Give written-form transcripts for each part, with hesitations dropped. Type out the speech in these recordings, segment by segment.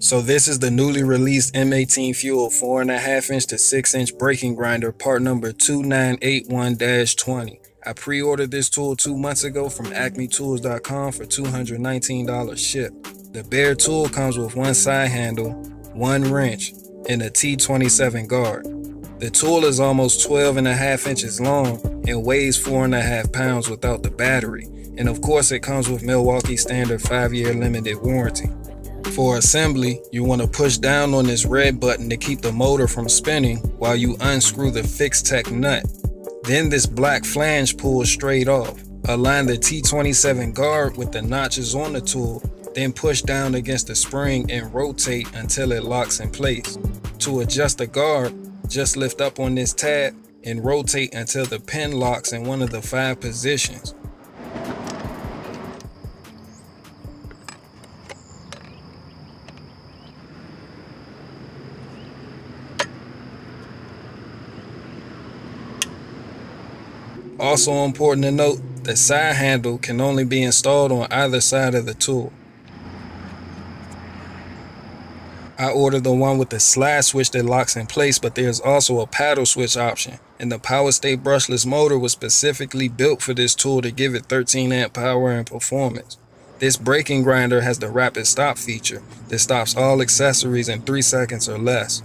So this is the newly released M18 FUEL 4.5 inch to 6 inch braking grinder, part number 2981-20. I pre-ordered this tool 2 months ago from acmetools.com for $219 shipped. The bare tool comes with one side handle, one wrench, and a T27 guard. The tool is almost 12.5 inches long and weighs 4.5 pounds without the battery. And of course it comes with Milwaukee standard 5-year limited warranty. For assembly, you want to push down on this red button to keep the motor from spinning while you unscrew the Fixtech nut. Then this black flange pulls straight off. Align the T27 guard with the notches on the tool, then push down against the spring and rotate until it locks in place. To adjust the guard, just lift up on this tab and rotate until the pin locks in one of the 5 positions. Also important to note, the side handle can only be installed on either side of the tool. I ordered the one with the slide switch that locks in place, but there's also a paddle switch option, and the Power State brushless motor was specifically built for this tool to give it 13 amp power and performance. This braking grinder has the rapid stop feature that stops all accessories in 3 seconds or less.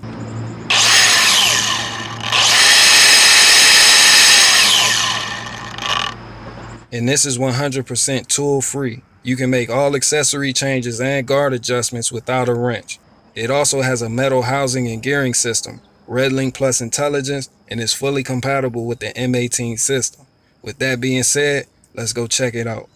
And this is 100% tool free. You can make all accessory changes and guard adjustments without a wrench. It also has a metal housing and gearing system, RedLink Plus intelligence, and is fully compatible with the M18 system. With that being said, let's go check it out.